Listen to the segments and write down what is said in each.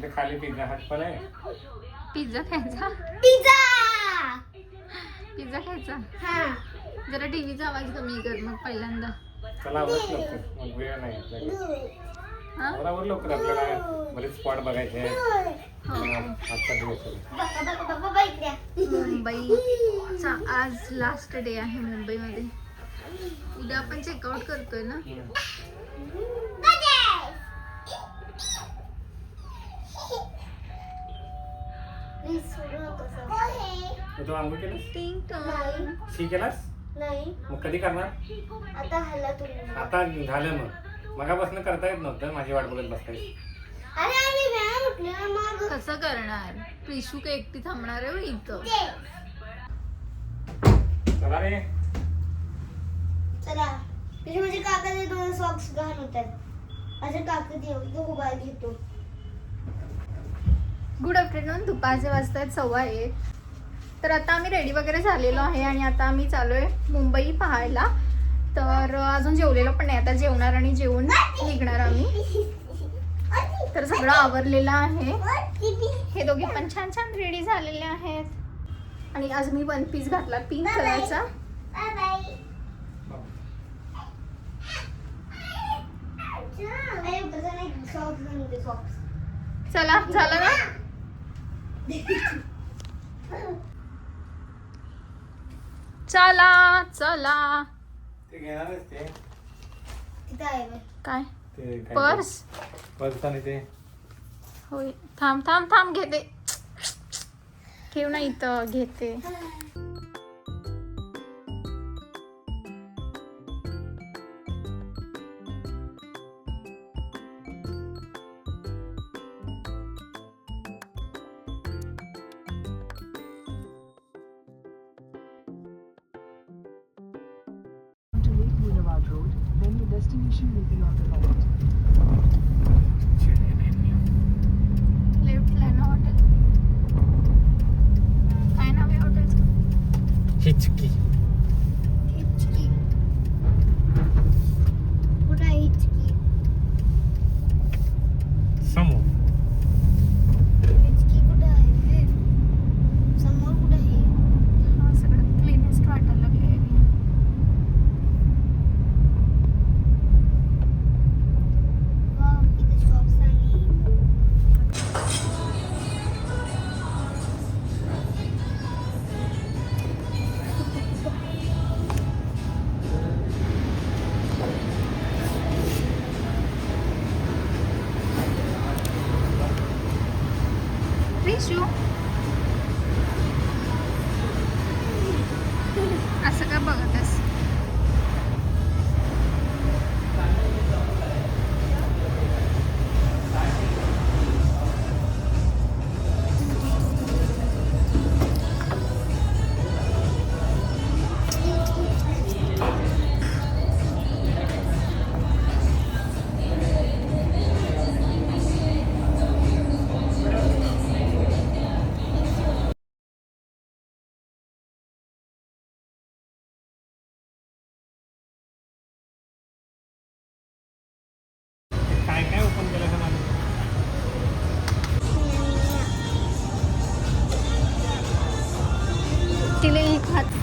इथे खाली Pizza Hut पण आहे. पिझ्झा खायचा. पिझ्झा खायचा. जरा टीव्हीचा आवाज कमी कर मग पहिल्यांदा. चला आवडत लवकर, मग वेळ नाही आपल्याकडे. बरोबर लवकर आपल्याला बरेच स्पॉट बघायचे आहेत. आजचा दिवस मुंबईचा आज लास्ट डे आहे मुंबईमध्ये. उद्या आपण चेकआउट करतोय ना. तू आंघोळ केलंस? टिंग टॉंग. शी केलास? नाही मग कधी करणार? आता हल्ला तुम्ही. आता झालं मगापासून करता येत नव्हतं, माझी वाट बघत बसताय. अरे आम्ही वेळा म्हटलं मग कसं करणार? प्रिशू का एकटी थांबणार आहे इथं. चला रे. चला तुझे म्हणजे काकाचे दोन सॉक्स घाण होतात. असं काका तो उभा घेतो. Good afternoon. दुपारचे वाजतात 1:15. तर आता आम्ही रेडी वगैरे झालेलो आहे आणि आता आम्ही चालूय मुंबई पाहायला. तर अजून जेवलेलो पण नाही, आता जेवणार आणि जेवून निघणार आम्ही. तर सगळं आवरलेलं आहे. हे दोघे पण छान छान रेडी झालेले आहेत. आणि आज मी वन पीस घातला पिंक कलरचा. Bye bye. चला झालं ना. चला चला. ते घेणारच ते. तिथं आहे बघ. काय ते काय पर्स? पर्स आणि ते होय. थांब थांब थांब घेते. ठेव ना इथं, घेते. To Lake Boulevard Road, then your destination will be on the right. Left ला ना हॉटेल. काय नाव आहे हॉटेलचं? हिचकी. हिचकी. कुठं आहे हिचकी? समोर. हिचकी कुठं आहे? समोर कुठं आहे? हा सगळं क्लीनेस्ट वाटायला लागले. वाव, इथे शॉप्स आहे. प्रिशू असं का बघतस? काय काय ओपन केलं का माझं? तिला एक हात.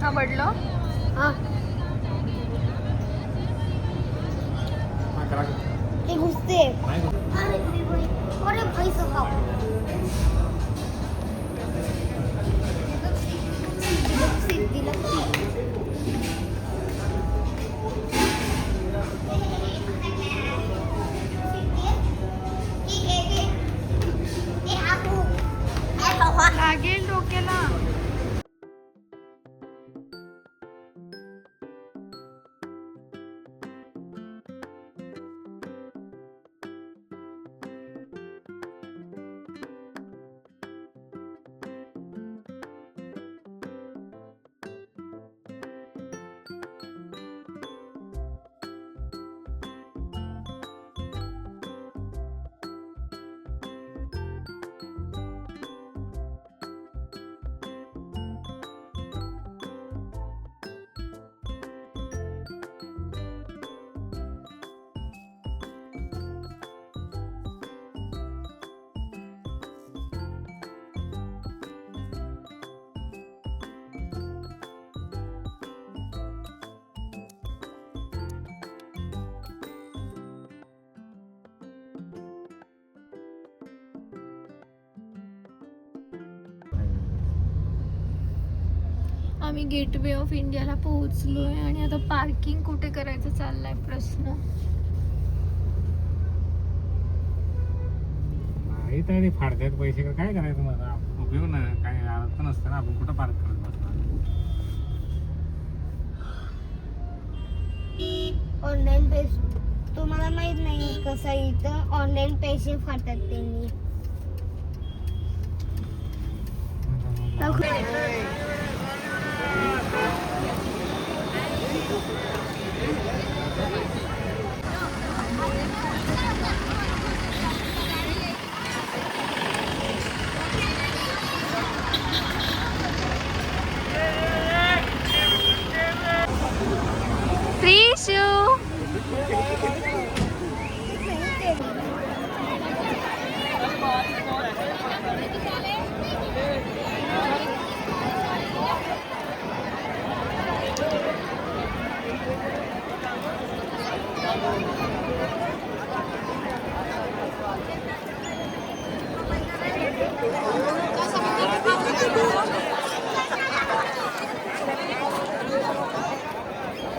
आवडलं? ते घुसते. नाही. अरे भाई साहब. आम्ही गेटवे ऑफ इंडियाला पोहोचलोय आणि आता पार्किंग कुठे करायचं चाललाय प्रश्न. माहित आहे ते फाडतात पैसे का काय करायचं मला उपयोग नाही काय अर्थ नसतं ना आपण कुठं पार्क करत बसणार. ऑनलाईन पैसे तुम्हाला माहित नाही कसं इथं ऑनलाईन पैसे फाडतात त्यांनी. प्रिशू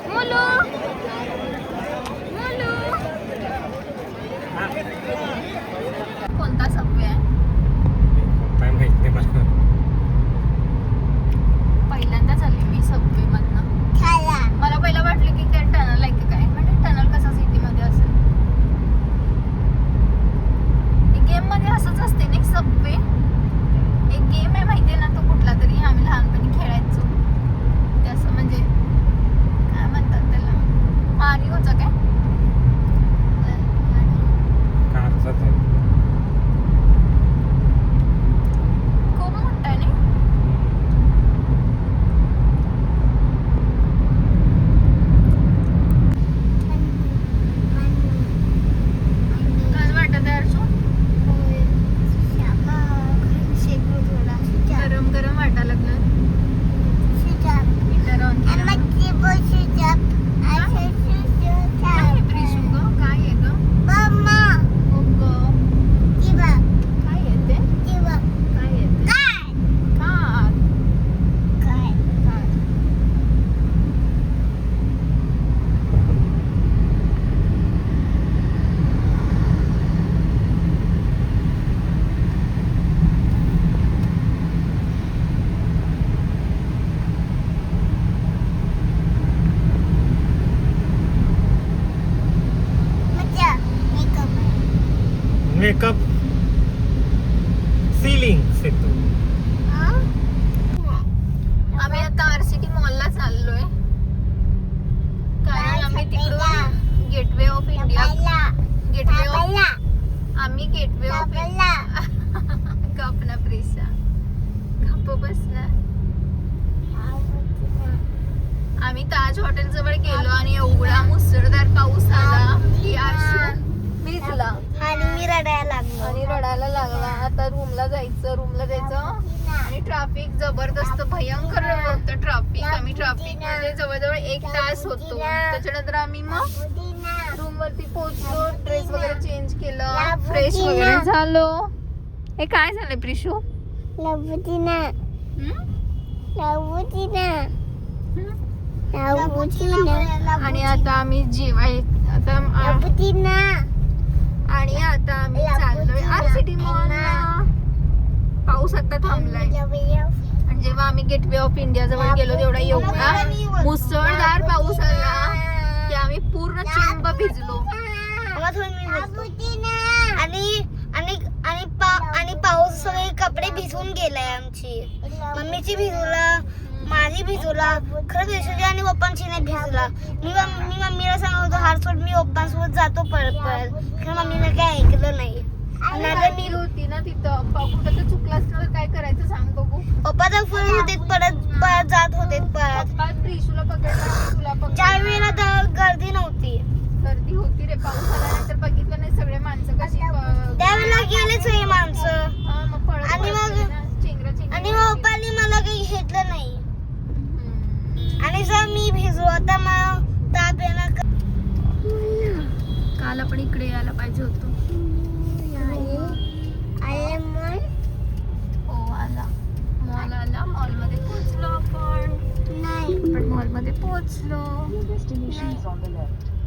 मुलू मुलू कोणता सबवे आहे? काय माहित नाही मला. पहिल्यांदा चालली मी सबवे मधनं. मला पहिलं वाटलं की काय टनल आहे की काय, म्हणजे टनल कसा सिटी मध्ये असेल. गेम मध्ये असंच असते ना सबवे. एक गेम आहे माहितीये ना, तो कुठला तरी आम्ही लहानपणी खेळायचो. ते असं म्हणजे काय म्हणतात त्याला, मारिओचा काय कारचाच आहे. खूप मोठा आहे नाही. कसं वाटत आहे अर्जुन? गरम गरम वाटायला लागलं. हीटर ऑन केलं. काय आहे प्रिशू ग? काय आहे ग? हो ग. काय आहे ते? काय आहे ते? कार. कार. मेकअप सीलिंग सेतू. आम्ही आता आरसीटी मॉलला चाललोय कारण आम्ही तिकडून गेटवे ऑफ इंडिया आम्ही गेटवे ऑफ गप ना प्रिशा, गप्प बस ना. आम्ही ताज हॉटेल जवळ गेलो आणि एवढा मुसळधार पाऊस आला की आरशू भिजला आणि मी रडायला आणि रडायला लागला. आता रूमला जायचं आणि ट्रॅफिक जबरदस्त भयंकर होतं ट्रॅफिक. आम्ही ट्रॅफिक मध्ये जवळजवळ 1 तास होतो. त्याच्यानंतर आम्ही मग रूम वरती पोहोचलो, ड्रेस वगैरे चेंज केलं, फ्रेश वगैरे झालो. हे काय झालंय प्रिशू? आणि आता आम्ही आणि आता आम्ही चाललोय आरसीटी मॉलला. पाऊस आता थांबलाय आणि जेव्हा आम्ही गेटवे ऑफ इंडिया जवळ गेलो तेवढा एवढा मुसळधार पाऊस आला की आम्ही पूर्ण चिंब भिजलो. आणि पाऊस सगळे कपडे भिजून गेलाय. आमची मम्मीची भिजवला, माझी भिजवला, खरंच यशोजी आणि पप्पांची नाही भिजला. मी मम्मीला सांगत होतो हारसोट मी पप्पांसोबत जातो परत खरं मम्मीने काय ऐकलं नाही. मी होती ना तिथं, कुठं तर चुकलं असलं तर काय करायचं सांग बघू. पप्पा तर फोन होते परत जात होते परत. प्रिशूला पकडलं, तुला पकडलं. ज्या वेळेला तर गर्दी नव्हती. गर्दी होती रे, पाऊस आल्यानंतर बघितलं नाही सगळे माणसं कशी त्यावेळेला गेलेच हे माणसं. हा, मग पळत आणि मग- पळत ना, चेंगरा आणि मग पप्पांनी मला काही घेतलं नाही. आणि जर मी भिजलो आता मग ताप येणार. काल आपण इकडे यायला पाहिजे होतो. हो आला, मॉल आला, मॉल मध्ये पोहोचलो आपण. मध्ये पोहोचलो. Your destination is on the left.